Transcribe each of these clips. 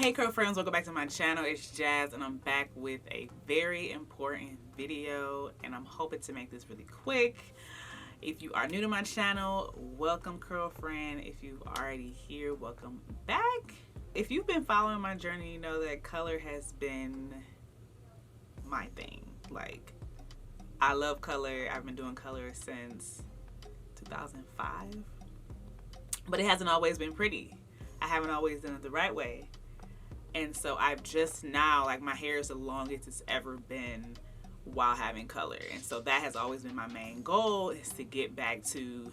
Hey curl friends, welcome back to my channel. It's Jazz and I'm back with a very important video and I'm hoping to make this really quick. If you are new to my channel, welcome curl friend. If you've already here, welcome back. If you've been following my journey, you know that color has been my thing. Like, I love color. I've been doing color since 2005, but it hasn't always been pretty. I haven't always done it the right way. And so I've just now, like, my hair is the longest it's ever been while having color. And so that has always been my main goal, is to get back to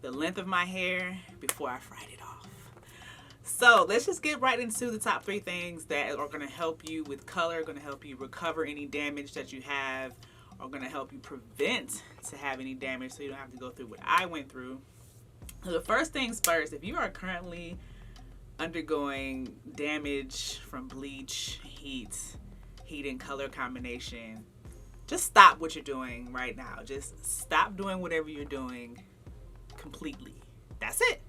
the length of my hair before I fried it off. So let's just get right into the top 3 things that are going to help you with color, going to help you recover any damage that you have, or going to help you prevent to have any damage so you don't have to go through what I went through. So the first things first, if you are currently undergoing damage from bleach, heat and color combination, just stop what you're doing right now. Just stop doing whatever you're doing completely. That's it.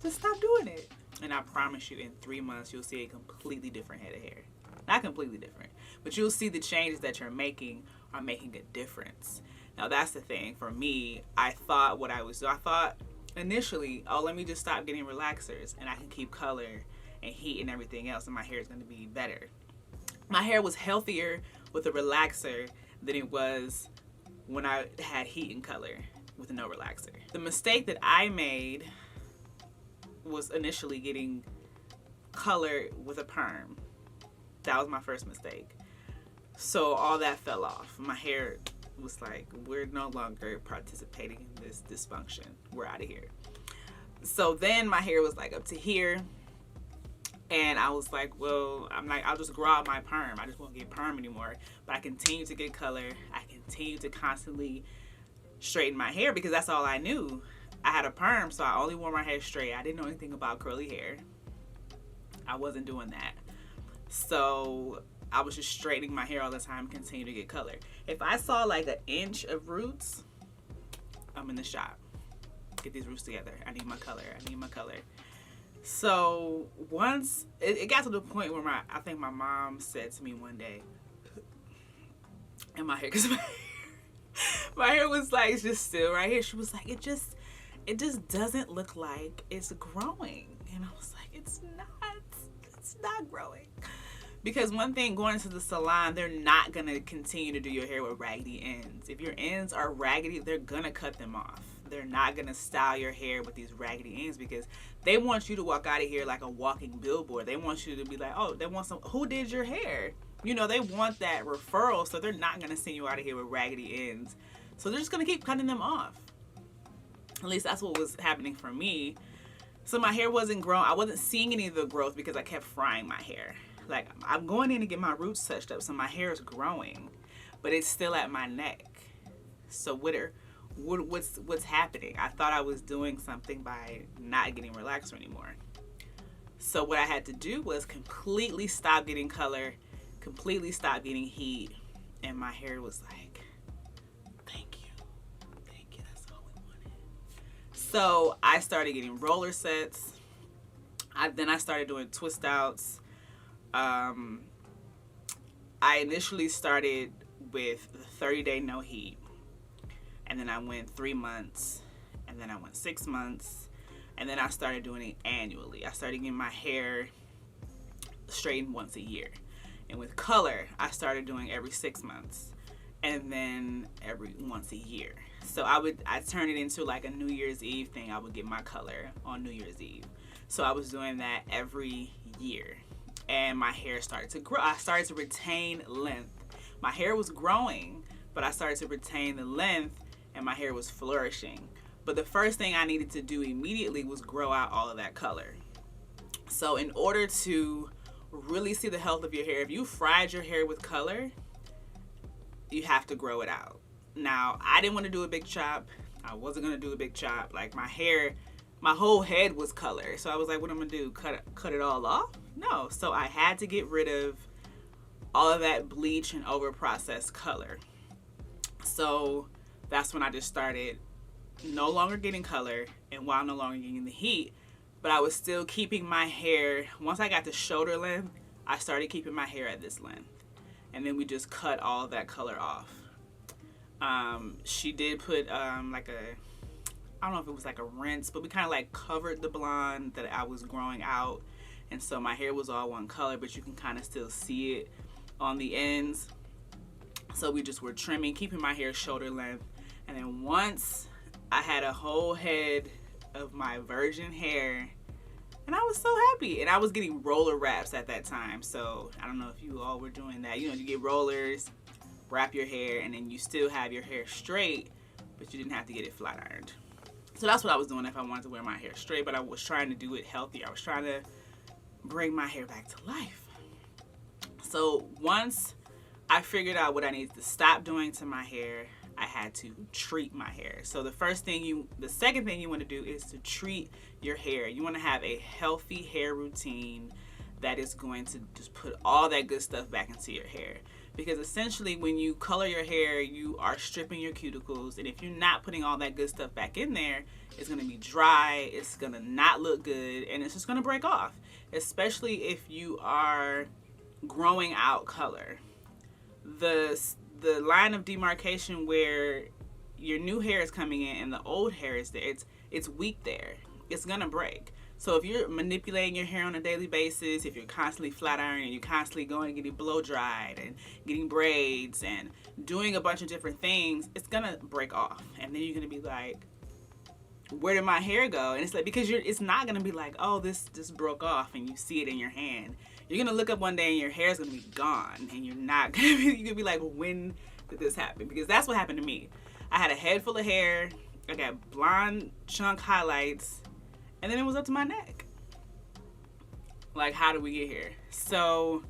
Just stop doing it. And I promise you, in 3 months, you'll see a completely different head of hair. Not completely different, but you'll see the changes that you're making are making a difference. Now, that's the thing. For me, I thought what I was doing, I thought initially, oh, let me just stop getting relaxers and I can keep color and heat and everything else and my hair is going to be better. My hair was healthier with a relaxer than it was when I had heat and color with no relaxer. The mistake that I made was initially getting color with a perm. That was my first mistake. So all that fell off. My hair was like, we're no longer participating in this dysfunction. We're out of here. So then my hair was like up to here. And I was like, well, I'll just grow out my perm. I just won't get perm anymore. But I continue to get color. I continue to constantly straighten my hair because that's all I knew. I had a perm, so I only wore my hair straight. I didn't know anything about curly hair. I wasn't doing that. So I was just straightening my hair all the time, continue to get color. If I saw like an inch of roots, I'm in the shop. Get these roots together. I need my color. I need my color. So once it got to the point where I think my mom said to me one day, and my hair, because my hair was like just still right here. She was like, it just doesn't look like it's growing. And I was like, it's not growing. Because one thing, going into the salon, they're not going to continue to do your hair with raggedy ends. If your ends are raggedy, they're going to cut them off. They're not going to style your hair with these raggedy ends because they want you to walk out of here like a walking billboard. They want you to be like, oh, they want who did your hair? You know, they want that referral, so they're not going to send you out of here with raggedy ends. So they're just going to keep cutting them off. At least that's what was happening for me. So my hair wasn't growing. I wasn't seeing any of the growth because I kept frying my hair. Like, I'm going in to get my roots touched up, so my hair is growing, but it's still at my neck. So what's happening? I thought I was doing something by not getting relaxer anymore. So what I had to do was completely stop getting color, completely stop getting heat, and my hair was like, thank you, that's all we wanted. So I started getting roller sets. Then I started doing twist outs. I initially started with the 30-day no heat, and then I went 3 months, and then I went 6 months, and then I started doing it annually. I started getting my hair straightened once a year, and with color I started doing every 6 months, and then every once a year. So I turned it into like a New Year's Eve thing. I would get my color on New Year's Eve. So I was doing that every year. And my hair started to grow. I started to retain length. My hair was growing, but I started to retain the length and my hair was flourishing. But the first thing I needed to do immediately was grow out all of that color. So in order to really see the health of your hair, if you fried your hair with color, you have to grow it out. Now, I didn't want to do a big chop. I wasn't going to do a big chop. Like, my hair, my whole head was color. So I was like, what am I going to do? Cut it all off? No. So I had to get rid of all of that bleach and over processed color. So that's when I just started no longer getting color, and while no longer getting the heat, but I was still keeping my hair. Once I got to shoulder length, I started keeping my hair at this length. And then we just cut all of that color off. She did put like a, I don't know if it was like a rinse, but we kind of like covered the blonde that I was growing out. And so my hair was all one color, but you can kind of still see it on the ends. So we just were trimming, keeping my hair shoulder length. And then once I had a whole head of my virgin hair, and I was so happy. And I was getting roller wraps at that time. So I don't know if you all were doing that. You know, you get rollers, wrap your hair, and then you still have your hair straight, but you didn't have to get it flat ironed. So that's what I was doing if I wanted to wear my hair straight, but I was trying to do it healthy. I was trying to bring my hair back to life. So once I figured out what I needed to stop doing to my hair, I had to treat my hair. So the second thing you want to do is to treat your hair. You want to have a healthy hair routine that is going to just put all that good stuff back into your hair. Because essentially when you color your hair, you are stripping your cuticles, and if you're not putting all that good stuff back in there, it's going to be dry, it's going to not look good, and it's just going to break off, especially if you are growing out color. The line of demarcation where your new hair is coming in and the old hair is there, it's weak there. It's going to break. So if you're manipulating your hair on a daily basis, if you're constantly flat ironing and you're constantly going and getting blow dried and getting braids and doing a bunch of different things, it's gonna break off. And then you're gonna be like, where did my hair go? And it's like, because it's not gonna be like, oh, this just broke off and you see it in your hand. You're gonna look up one day and your hair is gonna be gone, and you're gonna be like, when did this happen? Because that's what happened to me. I had a head full of hair, I got blonde chunk highlights, and then it was up to my neck. Like, how did we get here? So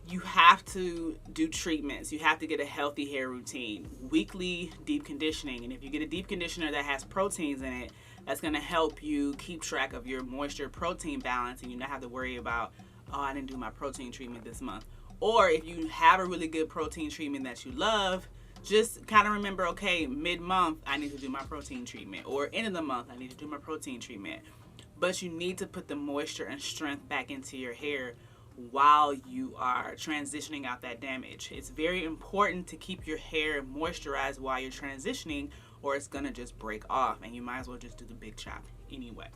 you have to do treatments. You have to get a healthy hair routine. Weekly deep conditioning. And if you get a deep conditioner that has proteins in it, that's going to help you keep track of your moisture protein balance, and you don't have to worry about, oh, I didn't do my protein treatment this month. Or if you have a really good protein treatment that you love, just kind of remember, okay, mid-month, I need to do my protein treatment. Or end of the month, I need to do my protein treatment. But you need to put the moisture and strength back into your hair while you are transitioning out that damage. It's very important to keep your hair moisturized while you're transitioning, or it's going to just break off, and you might as well just do the big chop anyway.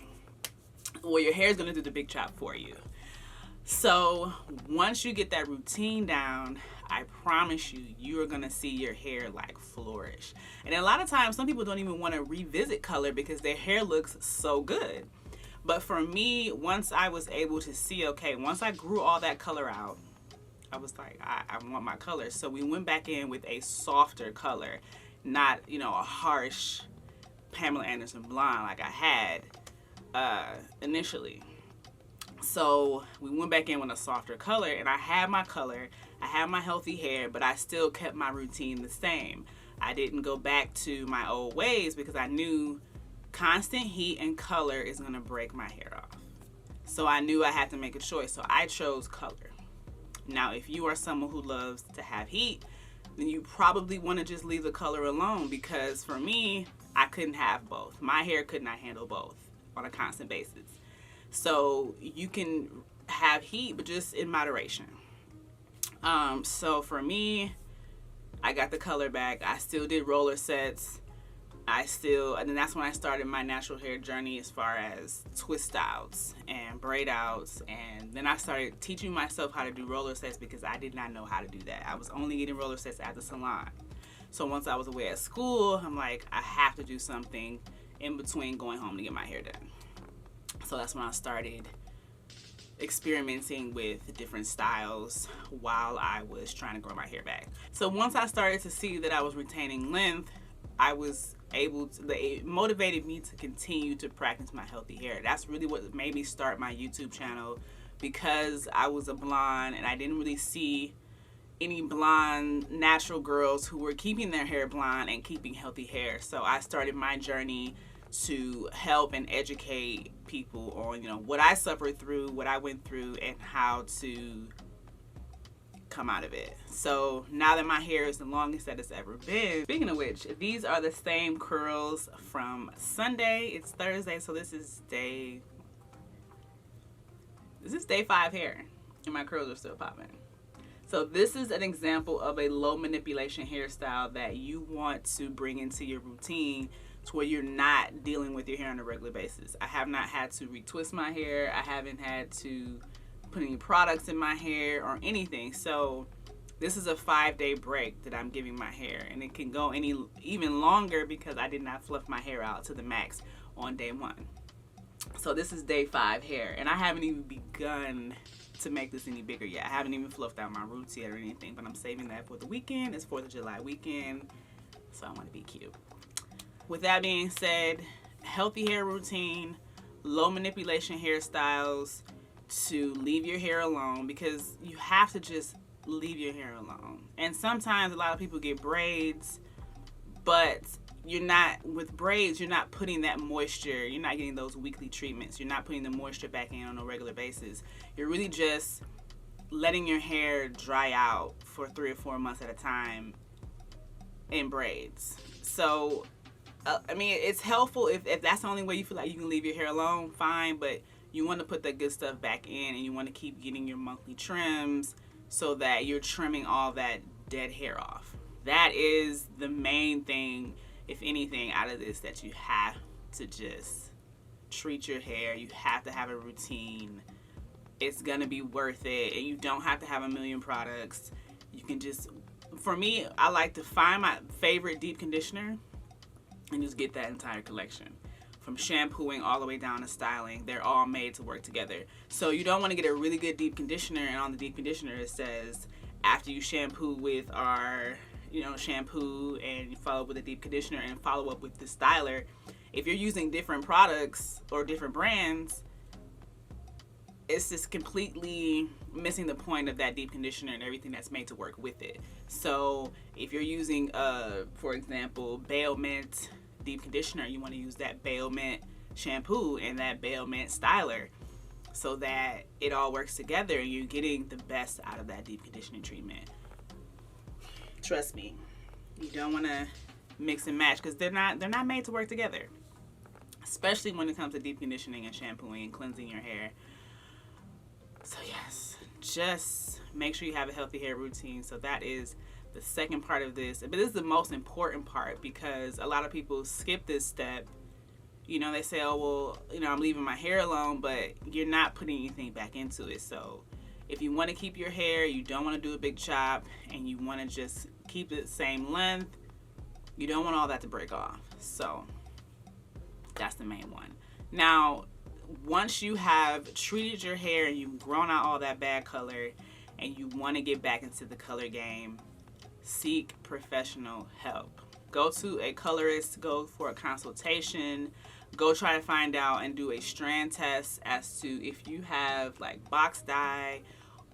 Well, your hair is going to do the big chop for you. So once you get that routine down, I promise you, you are going to see your hair like flourish. And a lot of times, some people don't even want to revisit color because their hair looks so good. But for me, once I was able to see, okay, once I grew all that color out, I was like, I want my color. So we went back in with a softer color, not, a harsh Pamela Anderson blonde like I had initially. So we went back in with a softer color, and I had my color, I had my healthy hair, but I still kept my routine the same. I didn't go back to my old ways because I knew constant heat and color is going to break my hair off. So I knew I had to make a choice. So I chose color. Now, if you are someone who loves to have heat, then you probably want to just leave the color alone, because for me, I couldn't have both. My hair could not handle both on a constant basis. So you can have heat, but just in moderation. So for me, I got the color back. I still did roller sets. And then that's when I started my natural hair journey as far as twist outs and braid outs. And then I started teaching myself how to do roller sets because I did not know how to do that. I was only getting roller sets at the salon. So once I was away at school, I'm like, I have to do something in between going home to get my hair done. So that's when I started experimenting with different styles while I was trying to grow my hair back. So once I started to see that I was retaining length, it motivated me to continue to practice my healthy hair. That's really what made me start my YouTube channel, because I was a blonde and I didn't really see any blonde natural girls who were keeping their hair blonde and keeping healthy hair. So I started my journey to help and educate people on, what I suffered through, what I went through, and how to come out of it. So now that my hair is the longest that it's ever been, speaking of which, these are the same curls from Sunday. It's Thursday, so this is day 5 hair, and my curls are still popping. So this is an example of a low manipulation hairstyle that you want to bring into your routine to where you're not dealing with your hair on a regular basis. I have not had to retwist my hair. I haven't had to put any products in my hair or anything. So this is a 5-day break that I'm giving my hair, and it can go even longer because I did not fluff my hair out to the max on day 1. So this is day 5 hair, and I haven't even begun to make this any bigger yet. I haven't even fluffed out my roots yet or anything, but I'm saving that for the weekend. It's 4th of July weekend, so I want to be cute. With that being said, healthy hair routine, low manipulation hairstyles, to leave your hair alone, because you have to just leave your hair alone. And sometimes a lot of people get braids, but with braids, you're not putting that moisture, you're not getting those weekly treatments, you're not putting the moisture back in on a regular basis. You're really just letting your hair dry out for 3 or 4 months at a time in braids. So I mean, it's helpful if that's the only way you feel like you can leave your hair alone, fine, but you want to put that good stuff back in, and you want to keep getting your monthly trims so that you're trimming all that dead hair off. That is the main thing, if anything, out of this, that you have to just treat your hair. You have to have a routine. It's going to be worth it, and you don't have to have a million products. You can just, for me, I like to find my favorite deep conditioner and just get that entire collection. From shampooing all the way down to styling, they're all made to work together. So you don't want to get a really good deep conditioner, and on the deep conditioner it says, after you shampoo with our shampoo, and you follow up with a deep conditioner and follow up with the styler. If you're using different products or different brands, it's just completely missing the point of that deep conditioner and everything that's made to work with it. So if you're using, for example, Bale Mint deep conditioner, you want to use that Bale Mint shampoo and that Bale Mint styler so that it all works together and you're getting the best out of that deep conditioning treatment. Trust me, you don't want to mix and match, because they're not made to work together, especially when it comes to deep conditioning and shampooing and cleansing your hair. So yes, just make sure you have a healthy hair routine. So that is the second part of this, but this is the most important part, because a lot of people skip this step. They say, oh well, I'm leaving my hair alone, but you're not putting anything back into it. So if you want to keep your hair, you don't want to do a big chop, and you want to just keep it the same length, you don't want all that to break off. So that's the main one. Now, once you have treated your hair and you've grown out all that bad color and you want to get back into the color game, seek professional help. Go to a colorist, go for a consultation, go try to find out and do a strand test as to if you have like box dye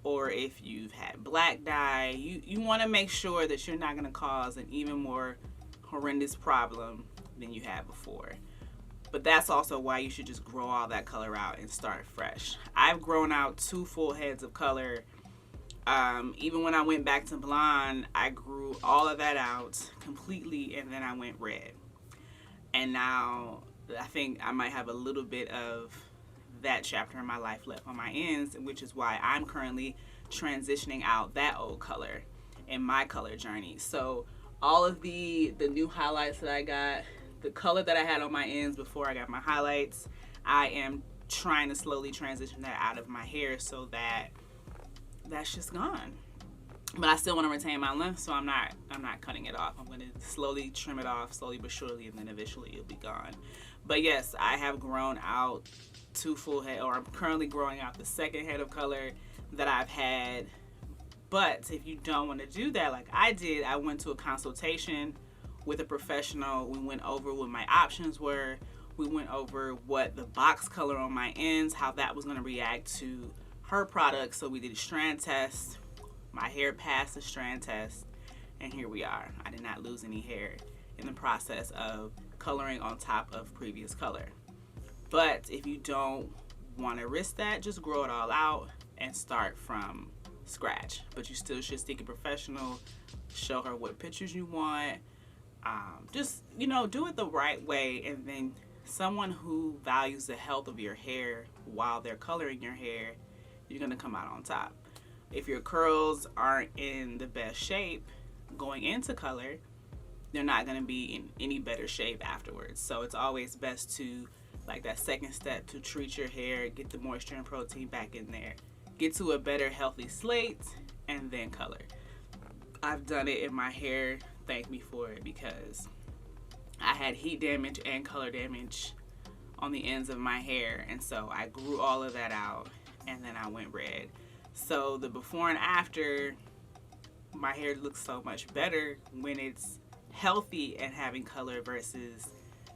or if you've had black dye. You want to make sure that you're not going to cause an even more horrendous problem than you had before. But that's also why you should just grow all that color out and start fresh. I've grown out 2 full heads of color. Even when I went back to blonde, I grew all of that out completely, and then I went red. And now I think I might have a little bit of that chapter in my life left on my ends, which is why I'm currently transitioning out that old color in my color journey. So all of the new highlights that I got, the color that I had on my ends before I got my highlights, I am trying to slowly transition that out of my hair so that that's just gone. But I still want to retain my length, so I'm not cutting it off. I'm going to slowly trim it off, slowly but surely, and then eventually it'll be gone. But yes, I have grown out 2 full head, or I'm currently growing out the second head of color that I've had. But if you don't want to do that like I did, I went to a consultation with a professional. We went over what my options were. We went over what the box color on my ends, how that was going to react to her product. So we did a strand test. My hair passed the strand test, and here we are. I did not lose any hair in the process of coloring on top of previous color. But if you don't want to risk that, just grow it all out and start from scratch. But you still should stick it professional. Show her what pictures you want. Just, you know, do it the right way. And then someone who values the health of your hair while they're coloring your hair, you're going to come out on top. If your curls aren't in the best shape going into color, they're not going to be in any better shape afterwards. So it's always best to, like that second step, to treat your hair, get the moisture and protein back in there, get to a better healthy slate, and then color. I've done it in my hair. Thank me for it, because I had heat damage and color damage on the ends of my hair, and so I grew all of that out, and then I went red. So the before and after, my hair looks so much better when it's healthy and having color versus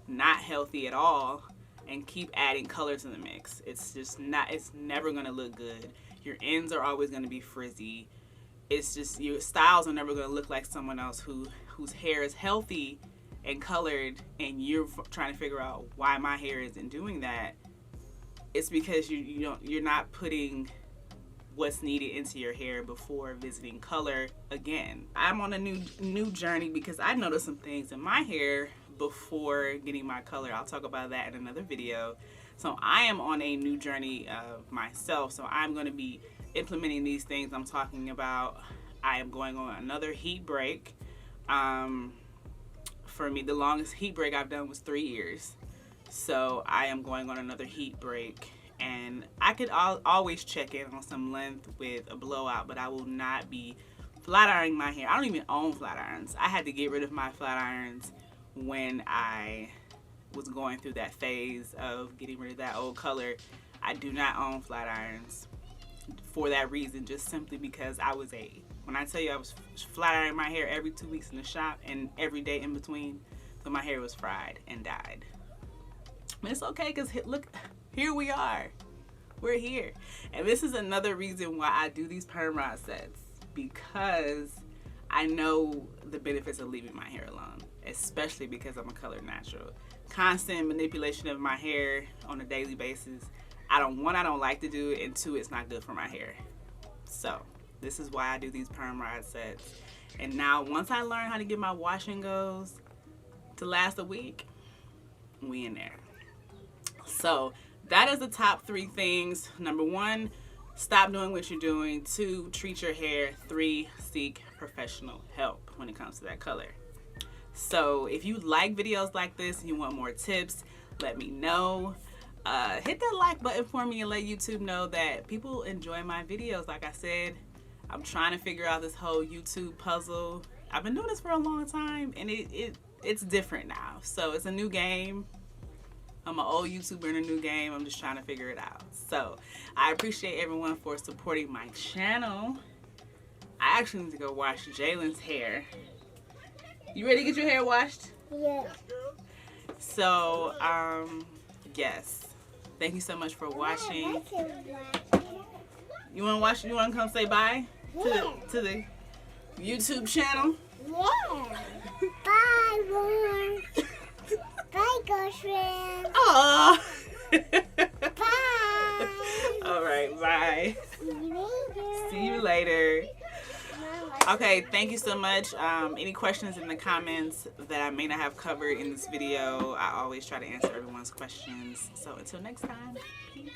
not healthy at all and keep adding color to the mix. It's just not, it's never gonna look good. Your ends are always gonna be frizzy. It's just, your styles are never gonna look like someone else whose hair is healthy and colored, and you're trying to figure out why my hair isn't doing that. It's because you're not putting what's needed into your hair before visiting color again. I'm on a new journey because I noticed some things in my hair before getting my color. I'll talk about that in another video. So I am on a new journey of myself. So I'm going to be implementing these things I'm talking about. I am going on another heat break. For me, the longest heat break I've done was 3 years. So I am going on another heat break. And I could always check in on some length with a blowout, but I will not be flat ironing my hair. I don't even own flat irons. I had to get rid of my flat irons when I was going through that phase of getting rid of that old color. I do not own flat irons for that reason, just simply because when I tell you I was flat ironing my hair every 2 weeks in the shop and every day in between, so my hair was fried and dyed. But it's okay, because look, here we are. We're here. And this is another reason why I do these perm rod sets, because I know the benefits of leaving my hair alone, especially because I'm a colored natural. Constant manipulation of my hair on a daily basis, I don't like to do it, and two, it's not good for my hair. So this is why I do these perm rod sets. And now once I learn how to get my wash and goes to last a week, we in there. So that is the top 3 things. Number 1, stop doing what you're doing. 2, treat your hair. 3, seek professional help when it comes to that color. So if you like videos like this and you want more tips, let me know. Hit that like button for me and let YouTube know that people enjoy my videos. Like I said, I'm trying to figure out this whole YouTube puzzle. I've been doing this for a long time, and it's different now. So it's a new game. I'm an old YouTuber in a new game. I'm just trying to figure it out. So I appreciate everyone for supporting my channel. I actually need to go wash Jalen's hair. You ready to get your hair washed? Yeah. So, yes. Thank you so much for watching. You want to watch? You want to come say bye to the YouTube channel? Yeah. Bye, Lord. Bye, girlfriend. Aww. Bye. All right, bye. See you later. See you later. Okay, thank you so much. Any questions in the comments that I may not have covered in this video, I always try to answer everyone's questions. So until next time, peace.